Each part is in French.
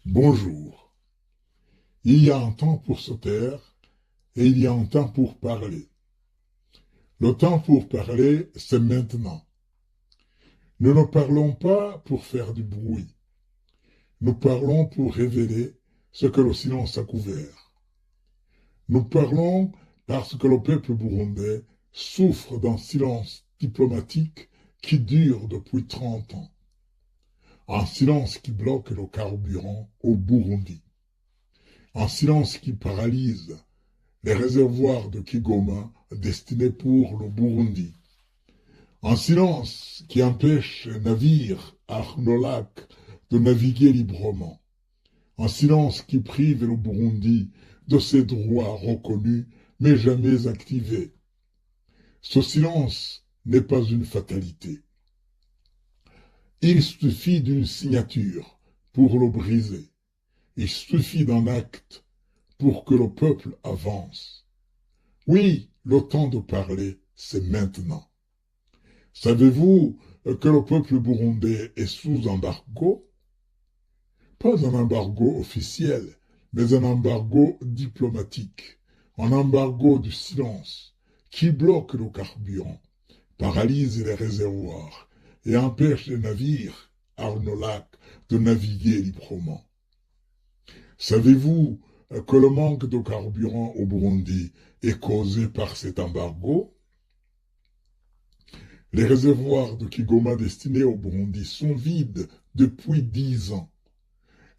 Bonjour. Il y a un temps pour se taire et il y a un temps pour parler. Le temps pour parler, c'est maintenant. Nous ne parlons pas pour faire du bruit. Nous parlons pour révéler ce que le silence a couvert. Nous parlons parce que le peuple burundais souffre d'un silence diplomatique qui dure depuis 30 ans. Un silence qui bloque le carburant au Burundi. Un silence qui paralyse les réservoirs de Kigoma destinés pour le Burundi. Un silence qui empêche les navires Arnolac de naviguer librement. Un silence qui prive le Burundi de ses droits reconnus mais jamais activés. Ce silence n'est pas une fatalité. Il suffit d'une signature pour le briser. Il suffit d'un acte pour que le peuple avance. Oui, le temps de parler, c'est maintenant. Savez-vous que le peuple burundais est sous embargo? Pas un embargo officiel, mais un embargo diplomatique, un embargo du silence qui bloque le carburant, paralyse les réservoirs et empêche les navires Arnolac de naviguer librement. Savez-vous que le manque de carburant au Burundi est causé par cet embargo? Les réservoirs de Kigoma destinés au Burundi sont vides depuis 10 ans.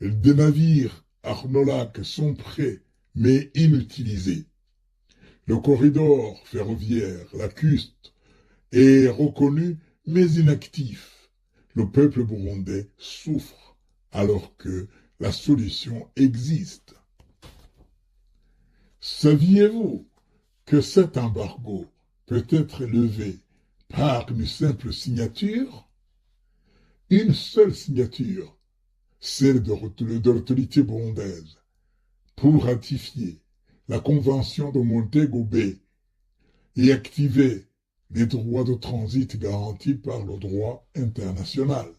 Des navires Arnolac sont prêts, mais inutilisés. Le corridor ferroviaire, la CUST, est reconnu, mais inactif. Le peuple burundais souffre, alors que la solution existe. Saviez-vous que cet embargo peut être levé par une simple signature? Une seule signature, celle de l'autorité burundaise, pour ratifier la convention de Montego Bay et activer les droits de transit garantis par le droit international.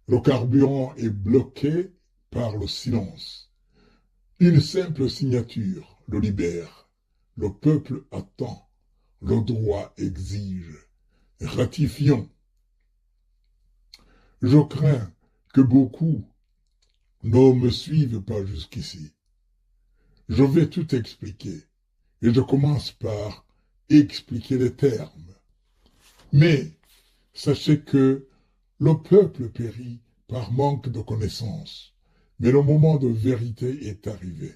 Le carburant est bloqué par le silence. Une simple signature le libère. Le peuple attend. Le droit exige. Ratifions. Je crains que beaucoup ne me suivent pas jusqu'ici. Je vais tout expliquer. Et je commence par expliquer les termes. Mais sachez que le peuple périt par manque de connaissances. Mais le moment de vérité est arrivé.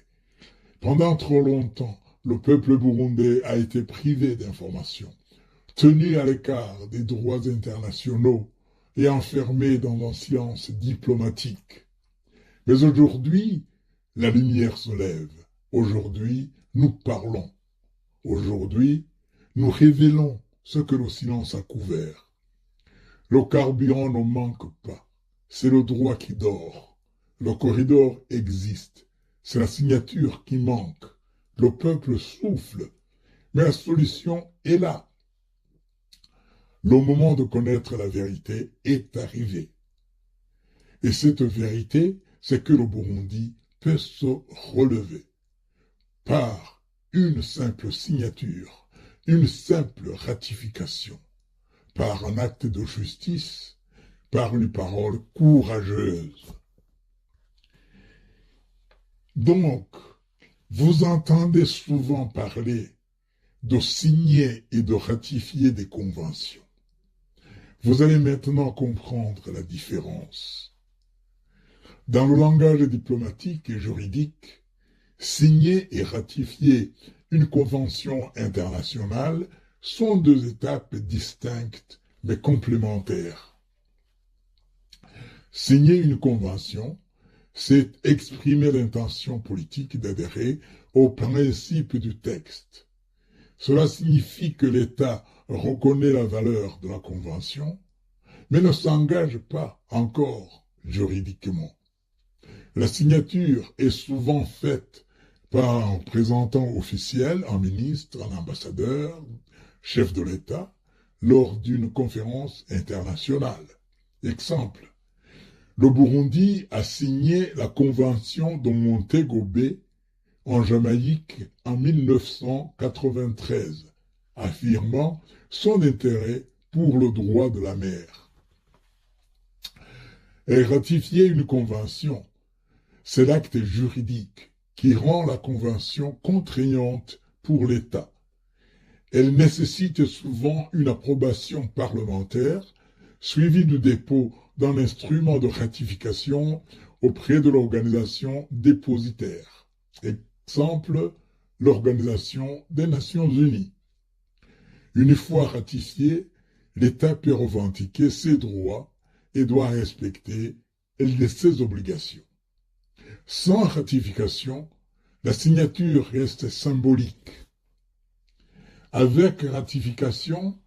Pendant trop longtemps, le peuple burundais a été privé d'informations, tenu à l'écart des droits internationaux et enfermé dans un silence diplomatique. Mais aujourd'hui, la lumière se lève. Aujourd'hui, nous parlons. Aujourd'hui, nous révélons ce que le silence a couvert. Le carburant ne manque pas. C'est le droit qui dort. Le corridor existe. C'est la signature qui manque. Le peuple souffle. Mais la solution est là. Le moment de connaître la vérité est arrivé. Et cette vérité, c'est que le Burundi peut se relever par une simple signature, une simple ratification, par un acte de justice, par une parole courageuse. Donc, vous entendez souvent parler de signer et de ratifier des conventions. Vous allez maintenant comprendre la différence. Dans le langage diplomatique et juridique, signer et ratifier une convention internationale sont deux étapes distinctes mais complémentaires. Signer une convention, c'est exprimer l'intention politique d'adhérer aux principes du texte. Cela signifie que l'État reconnaît la valeur de la convention, mais ne s'engage pas encore juridiquement. La signature est souvent faite par un représentant officiel, un ministre, un ambassadeur, chef de l'État, lors d'une conférence internationale. Exemple, le Burundi a signé la convention de Montego Bay en Jamaïque en 1993, affirmant son intérêt pour le droit de la mer. Et ratifier une convention, c'est l'acte juridique qui rend la convention contraignante pour l'État. Elle nécessite souvent une approbation parlementaire, suivie du dépôt d'un instrument de ratification auprès de l'organisation dépositaire. Exemple, l'Organisation des Nations Unies. Une fois ratifié, l'État peut revendiquer ses droits et doit respecter ses obligations. Sans ratification, la signature reste symbolique. Avec ratification,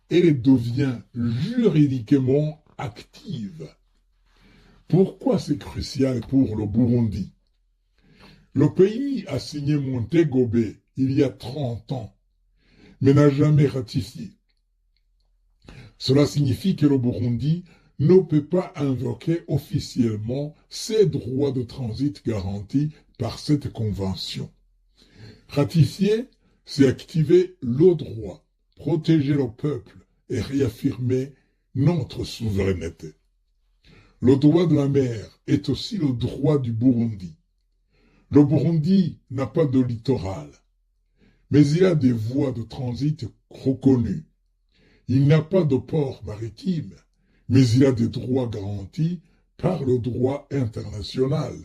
elle devient juridiquement active. Pourquoi c'est crucial pour le Burundi? Le pays a signé Montego Bay il y a 30 ans, mais n'a jamais ratifié. Cela signifie que le Burundi ne peut pas invoquer officiellement ses droits de transit garantis par cette convention. Ratifier, c'est activer le droit, protéger le peuple et réaffirmer notre souveraineté. Le droit de la mer est aussi le droit du Burundi. Le Burundi n'a pas de littoral, mais il a des voies de transit reconnues. Il n'a pas de port maritime, mais il a des droits garantis par le droit international.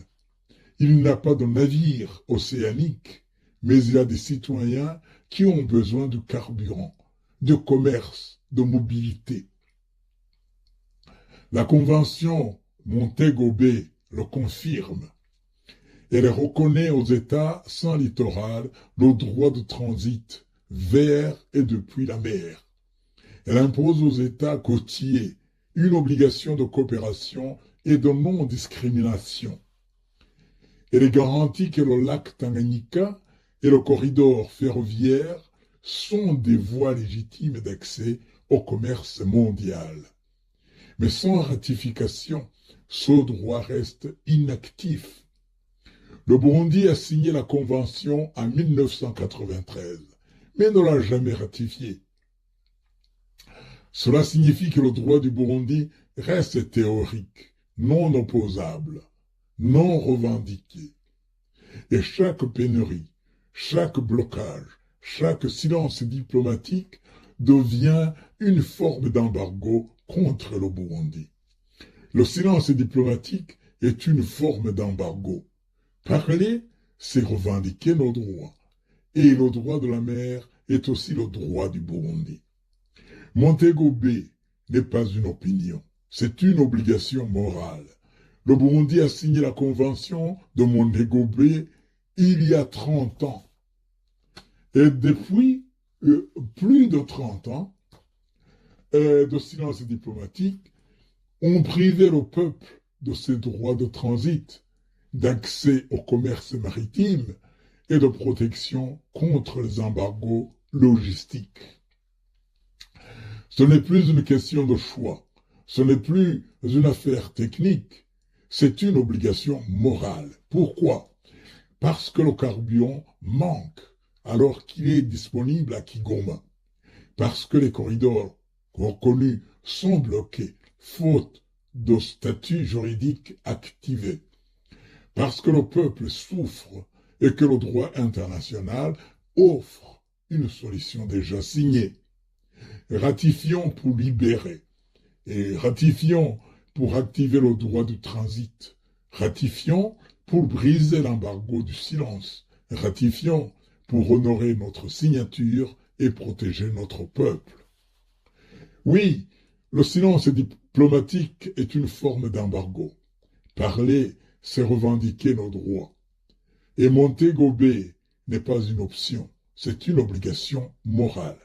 Il n'a pas de navire océanique, mais il a des citoyens qui ont besoin de carburant, de commerce, de mobilité. La Convention Montego Bay le confirme. Elle reconnaît aux États sans littoral le droit de transit vers et depuis la mer. Elle impose aux États côtiers une obligation de coopération et de non-discrimination. Elle garantit que le lac Tanganyika et le corridor ferroviaire sont des voies légitimes d'accès au commerce mondial. Mais sans ratification, ce droit reste inactif. Le Burundi a signé la convention en 1993, mais ne l'a jamais ratifiée. Cela signifie que le droit du Burundi reste théorique, non opposable, non revendiqué. Et chaque pénurie, chaque blocage, chaque silence diplomatique devient une forme d'embargo contre le Burundi. Le silence diplomatique est une forme d'embargo. Parler, c'est revendiquer nos droits. Et le droit de la mer est aussi le droit du Burundi. Montego Bay n'est pas une opinion, c'est une obligation morale. Le Burundi a signé la convention de Montego Bay il y a 30 ans. Et depuis plus de 30 ans de silence diplomatique, on privait le peuple de ses droits de transit, d'accès au commerce maritime et de protection contre les embargos logistiques. Ce n'est plus une question de choix, ce n'est plus une affaire technique, c'est une obligation morale. Pourquoi? Parce que le carburant manque alors qu'il est disponible à Kigoma, parce que les corridors reconnus sont bloqués, faute de statut juridique activé, parce que le peuple souffre et que le droit international offre une solution déjà signée. Ratifions pour libérer et ratifions pour activer le droit du transit. Ratifions pour briser l'embargo du silence. Ratifions pour honorer notre signature et protéger notre peuple. Oui, le silence diplomatique est une forme d'embargo. Parler, c'est revendiquer nos droits. Et Montego Bay n'est pas une option, c'est une obligation morale.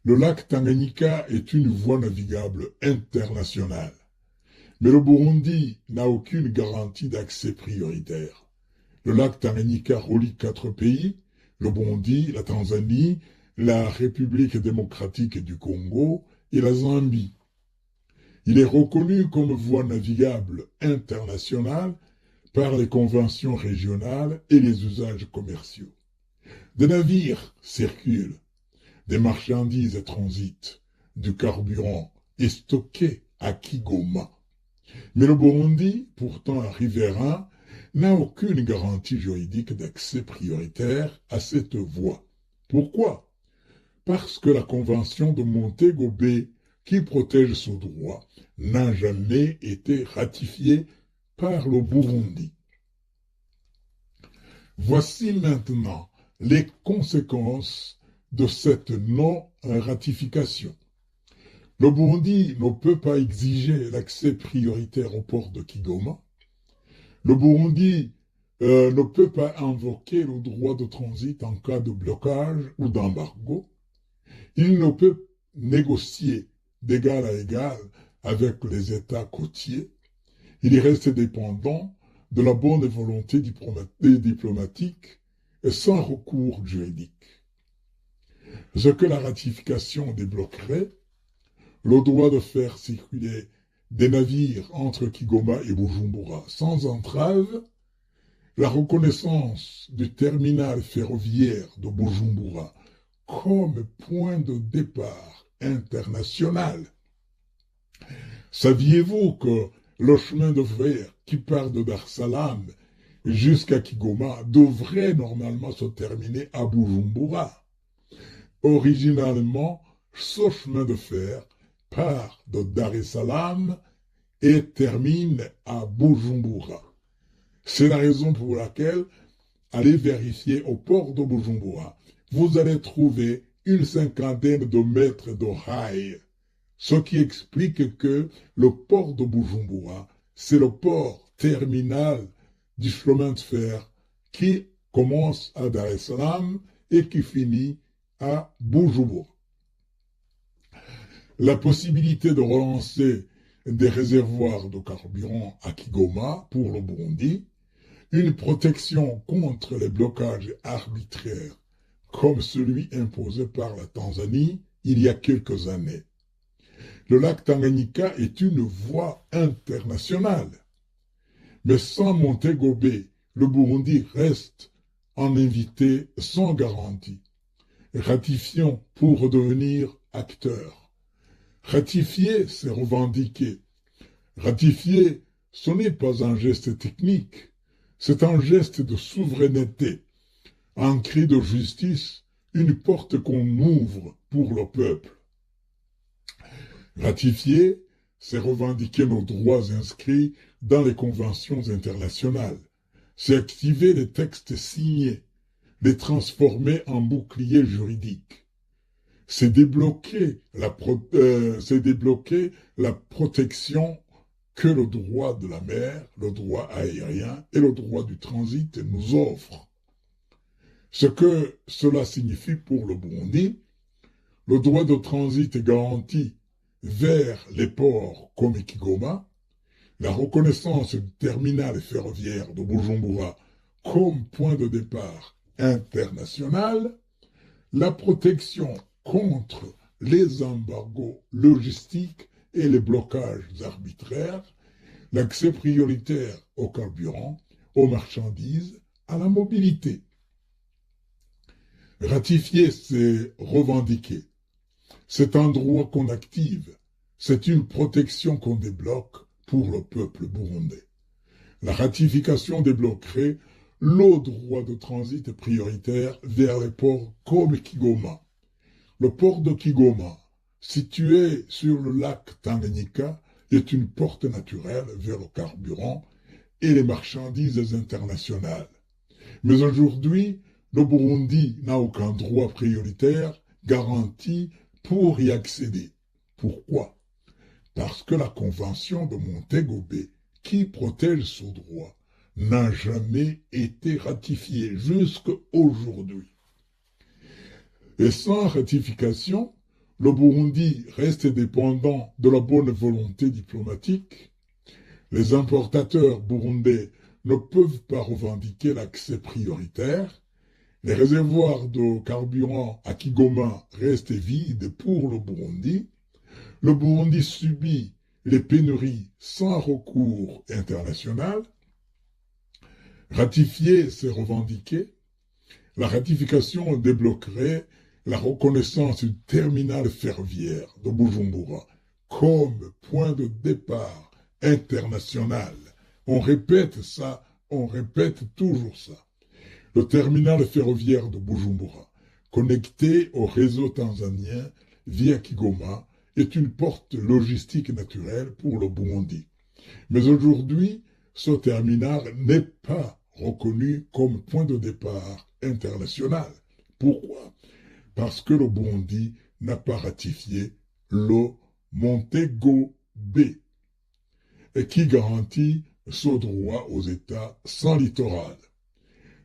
Le lac Tanganyika est une voie navigable internationale. Mais le Burundi n'a aucune garantie d'accès prioritaire. Le lac Tanganyika relie 4 pays, le Burundi, la Tanzanie, la République démocratique du Congo et la Zambie. Il est reconnu comme voie navigable internationale par les conventions régionales et les usages commerciaux. Des navires circulent, des marchandises transitent, du carburant est stocké à Kigoma. Mais le Burundi, pourtant un riverain, n'a aucune garantie juridique d'accès prioritaire à cette voie. Pourquoi? Parce que la convention de Montego Bay, qui protège ce droit, n'a jamais été ratifiée par le Burundi. Voici maintenant les conséquences de cette non-ratification. Le Burundi ne peut pas exiger l'accès prioritaire au port de Kigoma. Le Burundi ne peut pas invoquer le droit de transit en cas de blocage ou d'embargo. Il ne peut négocier d'égal à égal avec les États côtiers. Il reste dépendant de la bonne volonté diplomatique et sans recours juridique. Ce que la ratification débloquerait, le droit de faire circuler des navires entre Kigoma et Bujumbura sans entrave, la reconnaissance du terminal ferroviaire de Bujumbura comme point de départ international. Saviez-vous que le chemin de fer qui part de Dar es Salaam jusqu'à Kigoma devrait normalement se terminer à Bujumbura? Originalement, ce chemin de fer part de Dar es Salaam et termine à Bujumbura. C'est la raison pour laquelle, allez vérifier au port de Bujumbura, vous allez trouver une cinquantaine de mètres de rails, ce qui explique que le port de Bujumbura, c'est le port terminal du chemin de fer qui commence à Dar es Salaam et qui finit à Bujumbura. La possibilité de relancer des réservoirs de carburant à Kigoma pour le Burundi, une protection contre les blocages arbitraires comme celui imposé par la Tanzanie il y a quelques années. Le lac Tanganyika est une voie internationale. Mais sans Montego Bay, le Burundi reste en invité sans garantie. Ratifions pour redevenir acteur. Ratifier, c'est revendiquer. Ratifier, ce n'est pas un geste technique, c'est un geste de souveraineté, un cri de justice, une porte qu'on ouvre pour le peuple. Ratifier, c'est revendiquer nos droits inscrits dans les conventions internationales, c'est activer les textes signés, les transformer en boucliers juridiques. C'est débloquer la protection que le droit de la mer, le droit aérien et le droit du transit nous offrent. Ce que cela signifie pour le Burundi, le droit de transit est garanti vers les ports comme Kigoma, la reconnaissance du terminal ferroviaire de Bujumbura comme point de départ international, la protection contre les embargos logistiques et les blocages arbitraires, l'accès prioritaire au carburant, aux marchandises, à la mobilité. Ratifier, c'est revendiquer. C'est un droit qu'on active. C'est une protection qu'on débloque pour le peuple burundais. La ratification débloquerait le droit de transit prioritaire vers les ports comme Kigoma. Le port de Kigoma, situé sur le lac Tanganyika, est une porte naturelle vers le carburant et les marchandises internationales. Mais aujourd'hui, le Burundi n'a aucun droit prioritaire garanti pour y accéder. Pourquoi? Parce que la convention de Montego Bay, qui protège ce droit, n'a jamais été ratifiée jusqu'à aujourd'hui. Et sans ratification, le Burundi reste dépendant de la bonne volonté diplomatique. Les importateurs burundais ne peuvent pas revendiquer l'accès prioritaire. Les réservoirs de carburant à Kigoma restent vides pour le Burundi. Le Burundi subit les pénuries sans recours international. Ratifier, c'est revendiquer. La ratification débloquerait la reconnaissance du terminal ferroviaire de Bujumbura comme point de départ international. On répète ça, on répète toujours ça. Le terminal ferroviaire de Bujumbura, connecté au réseau tanzanien via Kigoma, est une porte logistique naturelle pour le Burundi. Mais aujourd'hui, ce terminal n'est pas reconnu comme point de départ international. Pourquoi? Parce que le Burundi n'a pas ratifié le Montego Bay, et qui garantit ce droit aux États sans littoral.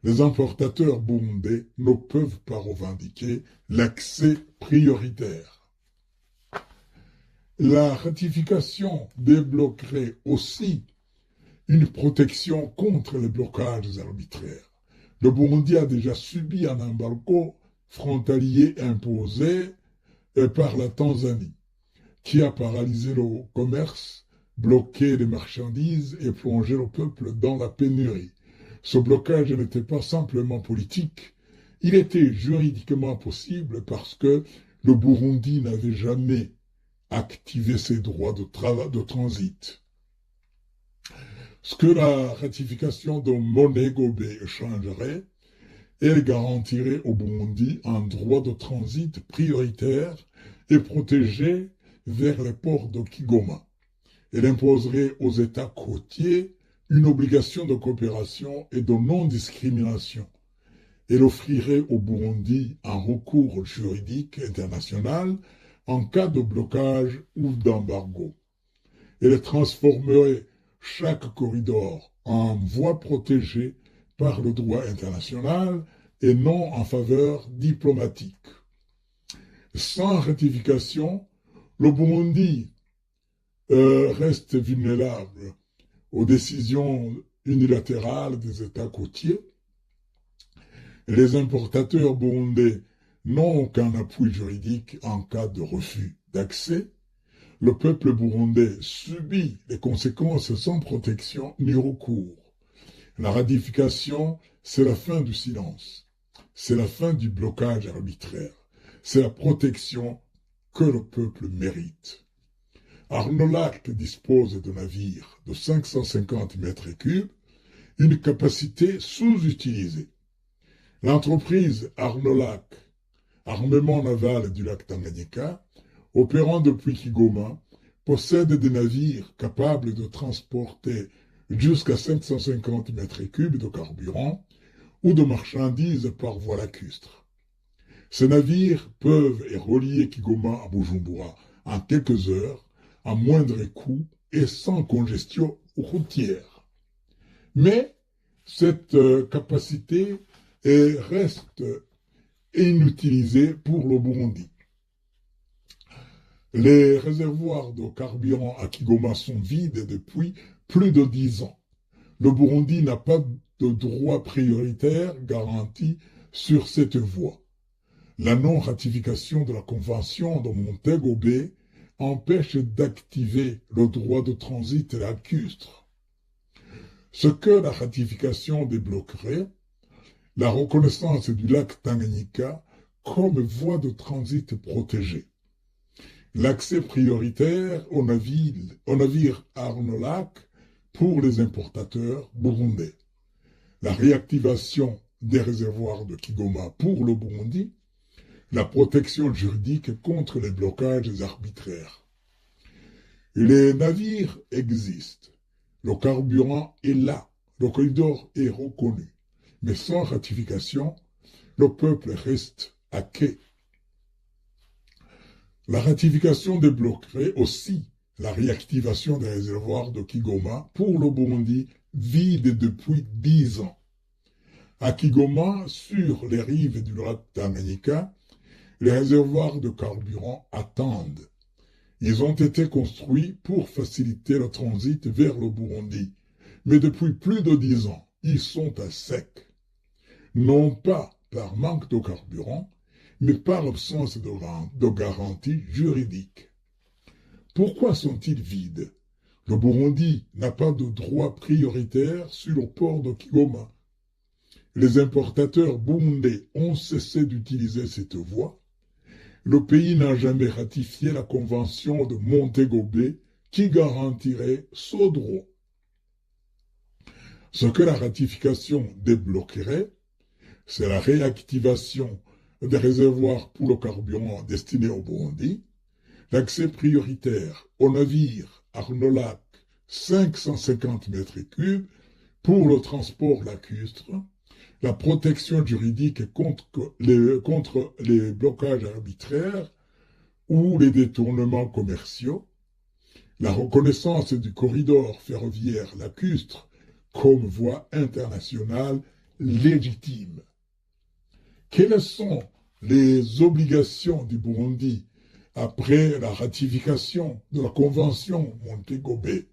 Les importateurs burundais ne peuvent pas revendiquer l'accès prioritaire. La ratification débloquerait aussi une protection contre les blocages arbitraires. Le Burundi a déjà subi un embargo frontalier imposé par la Tanzanie, qui a paralysé le commerce, bloqué les marchandises et plongé le peuple dans la pénurie. Ce blocage n'était pas simplement politique, il était juridiquement possible parce que le Burundi n'avait jamais activé ses droits de transit. Ce que la ratification de Montego Bay changerait, elle garantirait au Burundi un droit de transit prioritaire et protégé vers les ports de Kigoma. Elle imposerait aux États côtiers une obligation de coopération et de non-discrimination. Elle offrirait au Burundi un recours juridique international en cas de blocage ou d'embargo. Elle transformerait chaque corridor en voie protégée par le droit international et non en faveur diplomatique. Sans ratification, le Burundi reste vulnérable aux décisions unilatérales des États côtiers. Les importateurs burundais n'ont aucun appui juridique en cas de refus d'accès. Le peuple burundais subit les conséquences sans protection ni recours. La ratification, c'est la fin du silence. C'est la fin du blocage arbitraire. C'est la protection que le peuple mérite. Arnolac dispose de navires de 550 mètres cubes, une capacité sous-utilisée. L'entreprise Arnolac, armement naval du lac Tanganyika, opérant depuis Kigoma, possède des navires capables de transporter jusqu'à 550 mètres cubes de carburant ou de marchandises par voie lacustre. Ces navires peuvent relier Kigoma à Bujumbura en quelques heures, à moindre coût et sans congestion routière. Mais cette capacité reste inutilisée pour le Burundi. Les réservoirs de carburant à Kigoma sont vides depuis plus de 10 ans. Le Burundi n'a pas de droit prioritaire garanti sur cette voie. La non-ratification de la convention de Montego Bay empêche d'activer le droit de transit lacustre. Ce que la ratification débloquerait, la reconnaissance du lac Tanganyika comme voie de transit protégée, l'accès prioritaire aux navires Arnolac pour les importateurs burundais, la réactivation des réservoirs de Kigoma pour le Burundi, la protection juridique contre les blocages arbitraires. Les navires existent, le carburant est là, le corridor est reconnu, mais sans ratification, le peuple reste à quai. La ratification débloquerait aussi la réactivation des réservoirs de Kigoma pour le Burundi vide depuis 10 ans. À Kigoma, sur les rives du lac Tanganyika, les réservoirs de carburant attendent. Ils ont été construits pour faciliter le transit vers le Burundi, mais depuis plus de 10 ans, ils sont à sec. Non pas par manque de carburant, mais par absence de garantie juridique. Pourquoi sont-ils vides? Le Burundi n'a pas de droit prioritaire sur le port de Kigoma. Les importateurs burundais ont cessé d'utiliser cette voie. Le pays n'a jamais ratifié la convention de Montego Bay qui garantirait ce droit. Ce que la ratification débloquerait, c'est la réactivation des réservoirs pour le carburant destinés au Burundi, l'accès prioritaire aux navires Arnolac 550 mètres cubes pour le transport lacustre, la protection juridique contre les blocages arbitraires ou les détournements commerciaux, la reconnaissance du corridor ferroviaire lacustre comme voie internationale légitime. Quelles sont les obligations du Burundi après la ratification de la convention Montego Bay?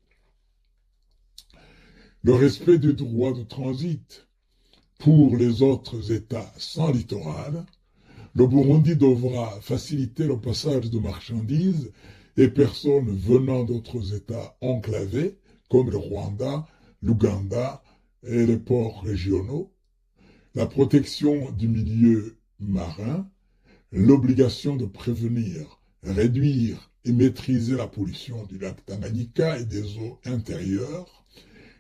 Le respect du droit de transit pour les autres États sans littoral. Le Burundi devra faciliter le passage de marchandises et personnes venant d'autres États enclavés, comme le Rwanda, l'Ouganda et les ports régionaux. La protection du milieu marin, l'obligation de prévenir, réduire et maîtriser la pollution du lac Tanganyika et des eaux intérieures,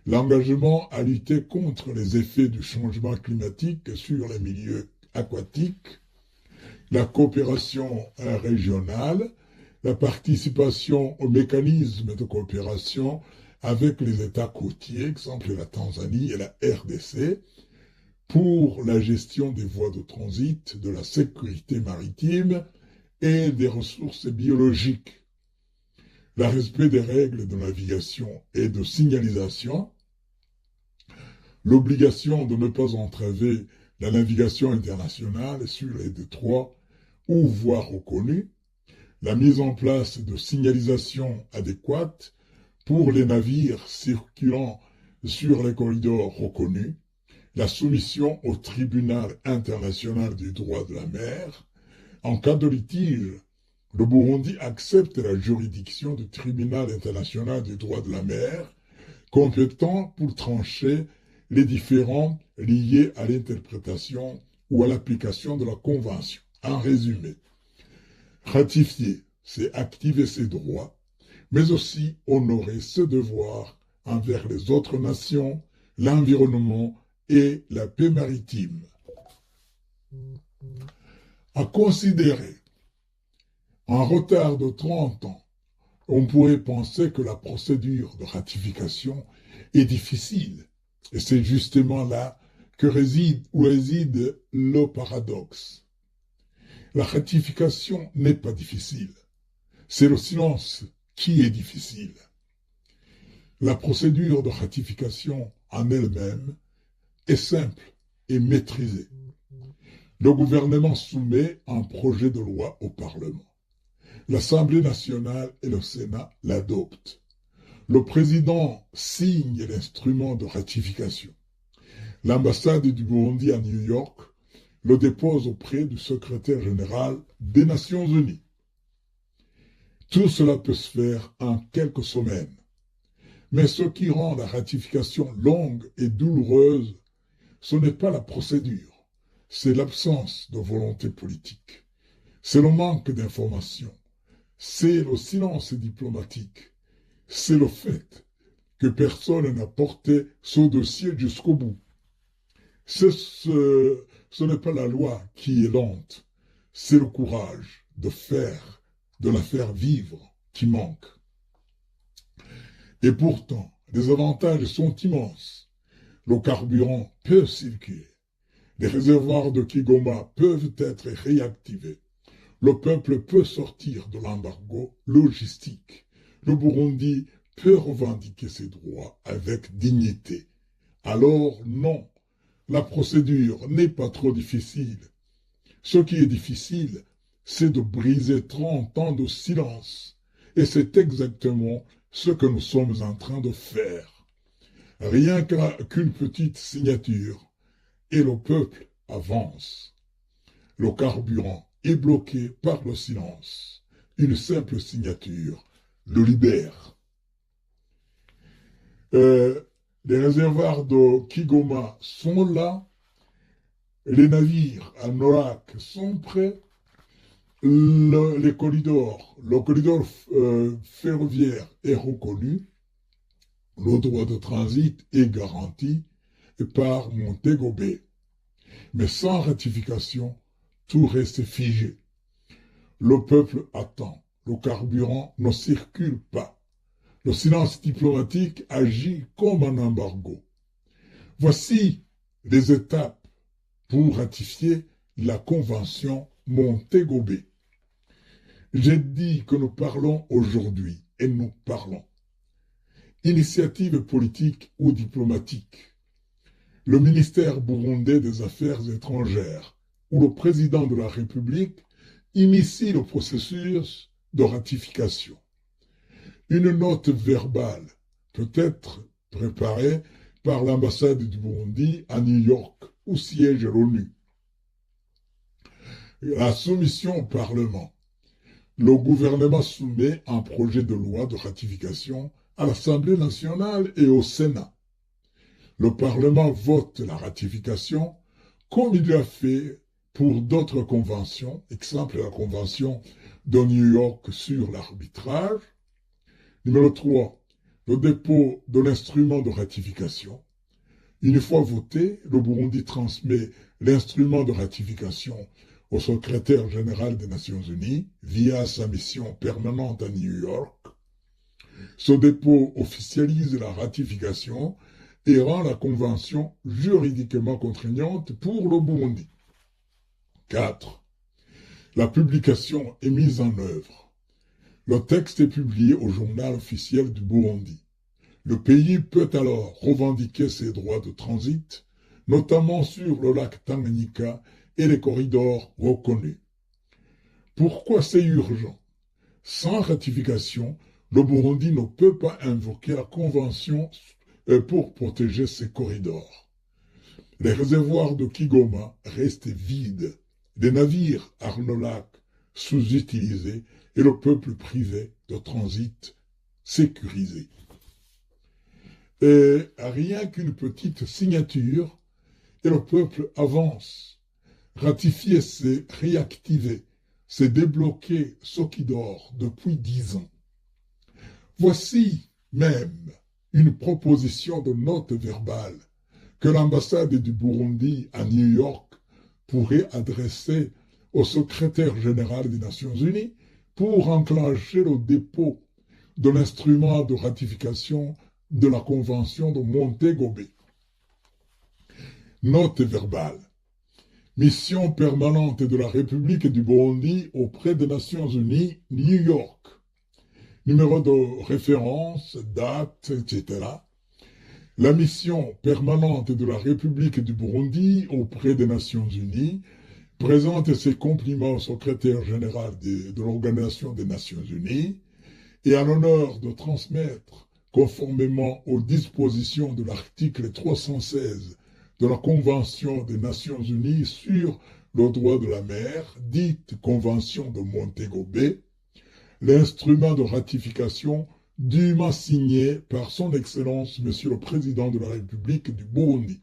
l'engagement à lutter contre les effets du changement climatique sur les milieux aquatiques, la coopération régionale, la participation aux mécanismes de coopération avec les États côtiers, exemple la Tanzanie et la RDC, pour la gestion des voies de transit, de la sécurité maritime et des ressources biologiques. Le respect des règles de navigation et de signalisation, l'obligation de ne pas entraver la navigation internationale sur les détroits ou voies reconnues, la mise en place de signalisation adéquate pour les navires circulant sur les corridors reconnus, la soumission au tribunal international du droit de la mer. En cas de litige, le Burundi accepte la juridiction du tribunal international du droit de la mer, compétent pour trancher les différends liés à l'interprétation ou à l'application de la Convention. En résumé, ratifier, c'est activer ses droits, mais aussi honorer ses devoirs envers les autres nations, l'environnement et la paix maritime. À considérer, en retard de 30 ans, on pourrait penser que la procédure de ratification est difficile. Et c'est justement là que réside le paradoxe. La ratification n'est pas difficile. C'est le silence qui est difficile. La procédure de ratification en elle-même est simple et maîtrisée. Le gouvernement soumet un projet de loi au Parlement. L'Assemblée nationale et le Sénat l'adoptent. Le président signe l'instrument de ratification. L'ambassade du Burundi à New York le dépose auprès du secrétaire général des Nations Unies. Tout cela peut se faire en quelques semaines. Mais ce qui rend la ratification longue et douloureuse, ce n'est pas la procédure, c'est l'absence de volonté politique. C'est le manque d'information, c'est le silence diplomatique, c'est le fait que personne n'a porté ce dossier jusqu'au bout. Ce n'est pas la loi qui est lente, c'est le courage de la faire vivre qui manque. Et pourtant, les avantages sont immenses. Le carburant peut circuler. Les réservoirs de Kigoma peuvent être réactivés. Le peuple peut sortir de l'embargo logistique. Le Burundi peut revendiquer ses droits avec dignité. Alors non, la procédure n'est pas trop difficile. Ce qui est difficile, c'est de briser 30 ans de silence. Et c'est exactement ce que nous sommes en train de faire. Rien qu'une petite signature, et le peuple avance. Le carburant est bloqué par le silence. Une simple signature, le libère. Les réservoirs de Kigoma sont là, les navires à Noack sont prêts, le corridor ferroviaire est reconnu, le droit de transit est garanti par Montego Bay. Mais sans ratification, tout reste figé. Le peuple attend, le carburant ne circule pas. Le silence diplomatique agit comme un embargo. Voici les étapes pour ratifier la convention Montego Bay. J'ai dit que nous parlons aujourd'hui et nous parlons. Initiative politique ou diplomatique. Le ministère burundais des Affaires étrangères ou le président de la République initie le processus de ratification. Une note verbale peut être préparée par l'ambassade du Burundi à New York, où siège l'ONU. La soumission au Parlement. Le gouvernement soumet un projet de loi de ratification à l'Assemblée nationale et au Sénat. Le Parlement vote la ratification comme il l'a fait pour d'autres conventions, exemple la convention de New York sur l'arbitrage. Numéro 3, le dépôt de l'instrument de ratification. Une fois voté, le Burundi transmet l'instrument de ratification au secrétaire général des Nations Unies via sa mission permanente à New York. Ce dépôt officialise la ratification et rend la convention juridiquement contraignante pour le Burundi. 4. La publication est mise en œuvre. Le texte est publié au journal officiel du Burundi. Le pays peut alors revendiquer ses droits de transit, notamment sur le lac Tanganyika et les corridors reconnus. Pourquoi c'est urgent? Sans ratification, le Burundi ne peut pas invoquer la Convention pour protéger ses corridors. Les réservoirs de Kigoma restent vides, les navires Arnolac sous-utilisés et le peuple privé de transit sécurisé. Et rien qu'une petite signature et le peuple avance. Ratifier, c'est réactiver, c'est débloquer ce qui dort depuis 10 ans. Voici même une proposition de note verbale que l'ambassade du Burundi à New York pourrait adresser au secrétaire général des Nations Unies pour enclencher le dépôt de l'instrument de ratification de la Convention de Montego Bay. Note verbale. Mission permanente de la République du Burundi auprès des Nations Unies, New York. Numéro de référence, date, etc. La mission permanente de la République du Burundi auprès des Nations Unies présente ses compliments au secrétaire général de l'Organisation des Nations Unies et a l'honneur de transmettre, conformément aux dispositions de l'article 316 de la Convention des Nations Unies sur le droit de la mer, dite Convention de Montego Bay, l'instrument de ratification dûment signé par son Excellence Monsieur le Président de la République du Burundi.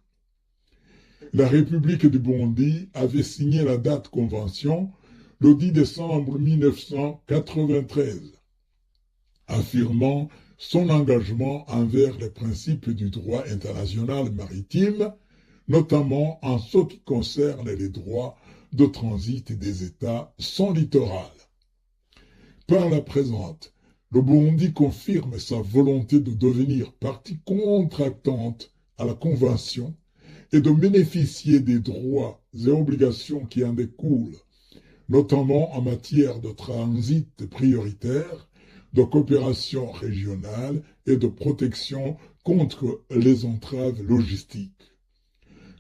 La République du Burundi avait signé la date convention le 10 décembre 1993, affirmant son engagement envers les principes du droit international maritime, notamment en ce qui concerne les droits de transit des États sans littoral. Par la présente, le Burundi confirme sa volonté de devenir partie contractante à la Convention et de bénéficier des droits et obligations qui en découlent, notamment en matière de transit prioritaire, de coopération régionale et de protection contre les entraves logistiques.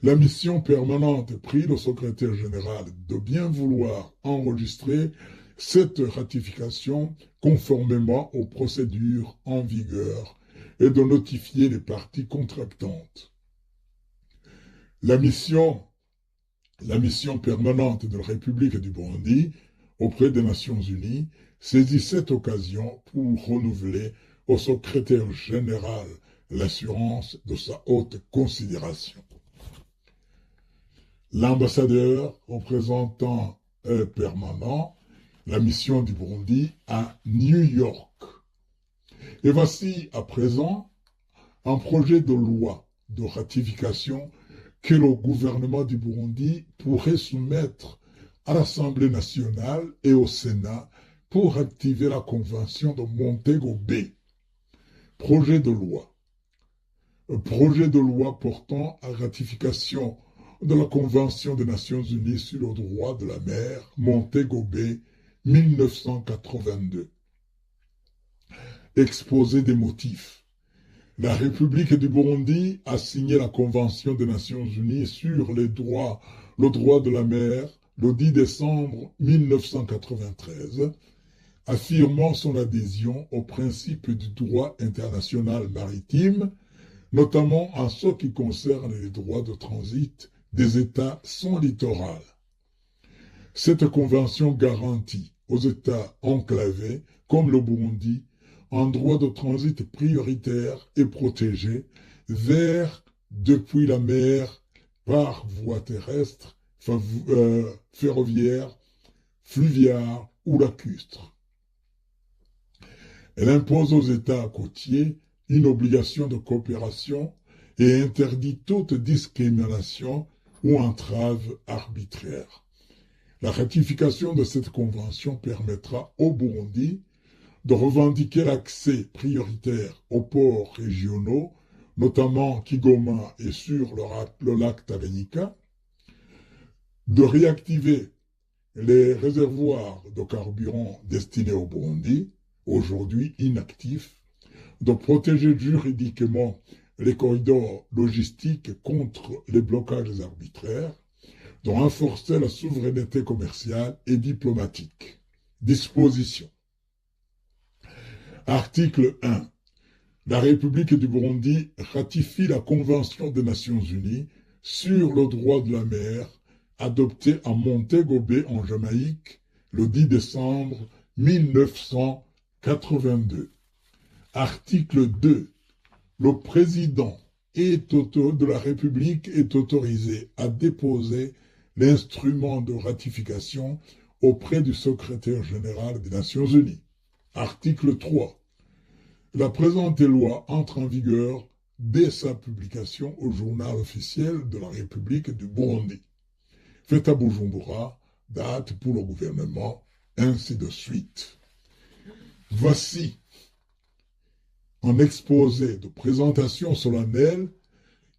La mission permanente prie le secrétaire général de bien vouloir enregistrer cette ratification conformément aux procédures en vigueur et de notifier les parties contractantes. La mission permanente de la République du Burundi auprès des Nations Unies, saisit cette occasion pour renouveler au secrétaire général l'assurance de sa haute considération. L'ambassadeur représentant permanent la mission du Burundi à New York. Et voici à présent un projet de loi de ratification que le gouvernement du Burundi pourrait soumettre à l'Assemblée nationale et au Sénat pour activer la convention de Montego Bay. Projet de loi. Projet de loi portant à ratification de la Convention des Nations Unies sur le droit de la mer, Montego Bay, 1982. Exposé des motifs. La République du Burundi a signé la Convention des Nations Unies sur le droit de la mer le 10 décembre 1993, affirmant son adhésion au principe du droit international maritime, notamment en ce qui concerne les droits de transit des États sans littoral. Cette convention garantit aux États enclavés, comme le Burundi, un droit de transit prioritaire et protégé vers, depuis la mer, par voie terrestre, ferroviaire, fluviale ou lacustre. Elle impose aux États côtiers une obligation de coopération et interdit toute discrimination ou entrave arbitraire. La ratification de cette convention permettra au Burundi de revendiquer l'accès prioritaire aux ports régionaux, notamment Kigoma et sur le lac Tanganyika, de réactiver les réservoirs de carburant destinés au Burundi, aujourd'hui inactifs, de protéger juridiquement les corridors logistiques contre les blocages arbitraires, de renforcer la souveraineté commerciale et diplomatique. Disposition. Article 1. La République du Burundi ratifie la Convention des Nations Unies sur le droit de la mer adoptée à Montego Bay en Jamaïque le 10 décembre 1982. Article 2. Le président de la République est autorisé à déposer l'instrument de ratification auprès du secrétaire général des Nations Unies. Article 3. La présente loi entre en vigueur dès sa publication au journal officiel de la République du Burundi. Fait à Bujumbura, date pour le gouvernement, ainsi de suite. Voici un exposé de présentation solennelle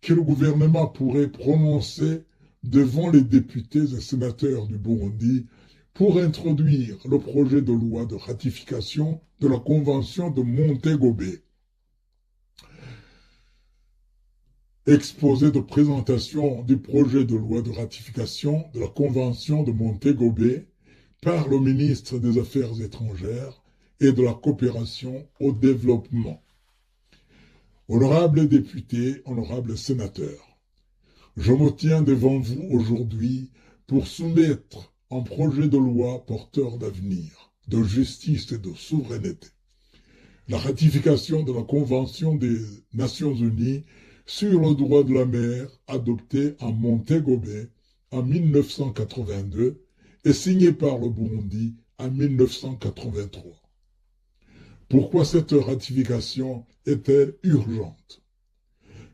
que le gouvernement pourrait prononcer devant les députés et sénateurs du Burundi pour introduire le projet de loi de ratification de la Convention de Montego Bay. Exposé de présentation du projet de loi de ratification de la Convention de Montego Bay par le ministre des Affaires étrangères et de la coopération au développement. Honorables députés, honorables sénateurs, je me tiens devant vous aujourd'hui pour soumettre un projet de loi porteur d'avenir, de justice et de souveraineté. La ratification de la Convention des Nations Unies sur le droit de la mer adoptée à Montego Bay en 1982 et signée par le Burundi en 1983. Pourquoi cette ratification est-elle urgente?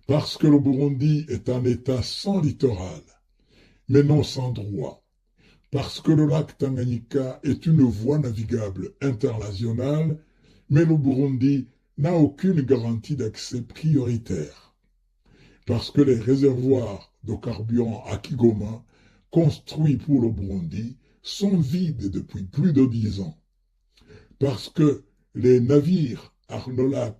Parce que le Burundi est un État sans littoral, mais non sans droit. Parce que le lac Tanganyika est une voie navigable internationale, mais le Burundi n'a aucune garantie d'accès prioritaire. Parce que les réservoirs de carburant à Kigoma, construits pour le Burundi, sont vides depuis plus de 10 ans. Parce que les navires Arnolac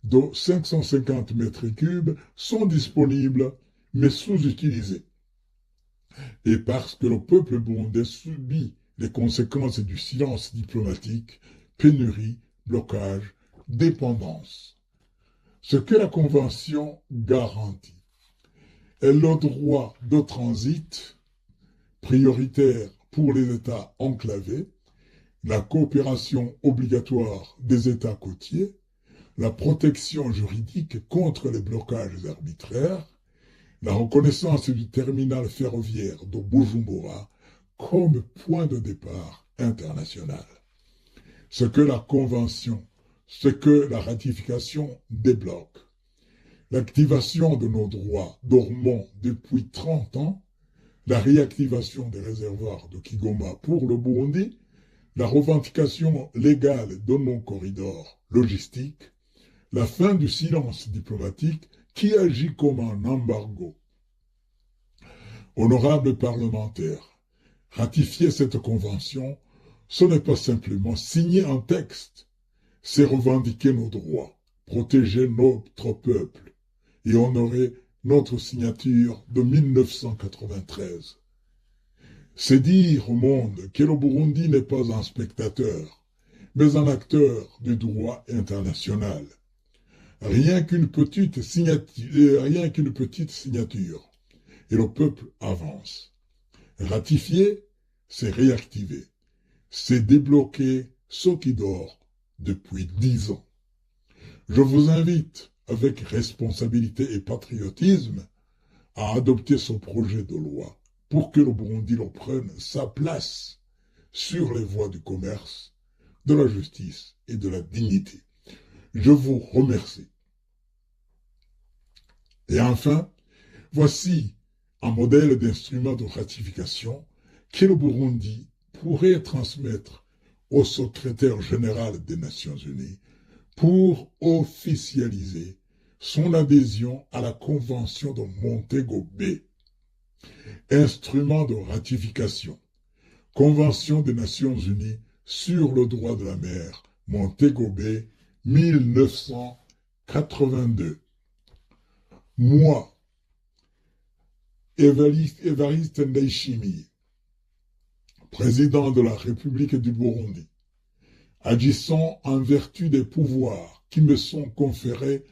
de 550 mètres cubes sont disponibles, mais sous-utilisés. Et parce que le peuple burundais subit les conséquences du silence diplomatique, pénurie, blocage, dépendance. Ce que la Convention garantit est le droit de transit prioritaire pour les États enclavés, la coopération obligatoire des États côtiers, la protection juridique contre les blocages arbitraires, la reconnaissance du terminal ferroviaire de Bujumbura comme point de départ international. Ce que la Convention, ce que la ratification débloque, l'activation de nos droits dormants depuis 30 ans, la réactivation des réservoirs de Kigoma pour le Burundi, la revendication légale de nos corridors logistiques, la fin du silence diplomatique qui agit comme un embargo. Honorables parlementaires, ratifier cette convention, ce n'est pas simplement signer un texte, c'est revendiquer nos droits, protéger notre peuple et honorer notre signature de 1993. C'est dire au monde que le Burundi n'est pas un spectateur, mais un acteur du droit international. Rien qu'une petite signature, et le peuple avance. Ratifier, c'est réactiver. C'est débloquer ce qui dort depuis 10 ans. Je vous invite, avec responsabilité et patriotisme, à adopter ce projet de loi pour que le Burundi reprenne sa place sur les voies du commerce, de la justice et de la dignité. Je vous remercie. Et enfin, voici un modèle d'instrument de ratification que le Burundi pourrait transmettre au secrétaire général des Nations Unies pour officialiser son adhésion à la Convention de Montego Bay. Instrument de ratification. Convention des Nations Unies sur le droit de la mer, Montego Bay, 1982. Moi, Évariste Ndayishimiye, président de la République du Burundi, agissant en vertu des pouvoirs qui me sont conférés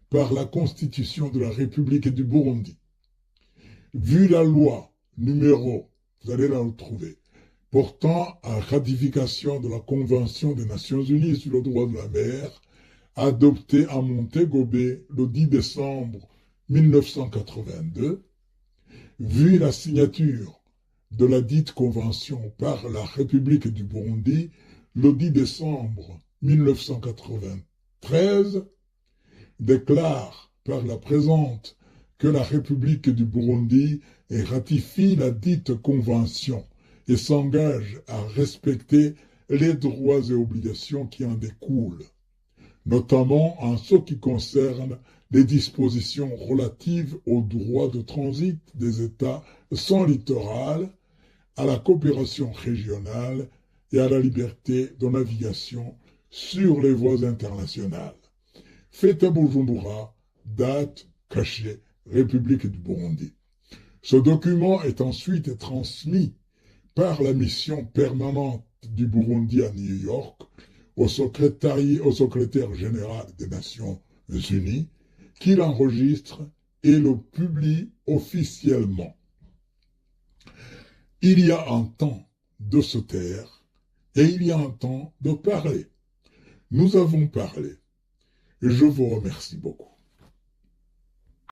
par la Constitution de la République du Burundi, vu la loi numéro, vous allez la retrouver, portant à ratification de la Convention des Nations Unies sur le droit de la mer, adoptée à Montego Bay le 10 décembre 1982, vu la signature de la dite convention par la République du Burundi le 10 décembre 1993, déclare par la présente que la République du Burundi ratifie la dite convention et s'engage à respecter les droits et obligations qui en découlent, notamment en ce qui concerne les dispositions relatives aux droits de transit des États sans littoral, à la coopération régionale et à la liberté de navigation sur les voies internationales. Fait à Bujumbura, date cachée, République du Burundi. Ce document est ensuite transmis par la mission permanente du Burundi à New York au secrétaire général des Nations Unies, qui l'enregistre et le publie officiellement. Il y a un temps de se taire et il y a un temps de parler. Nous avons parlé. Je vous remercie beaucoup.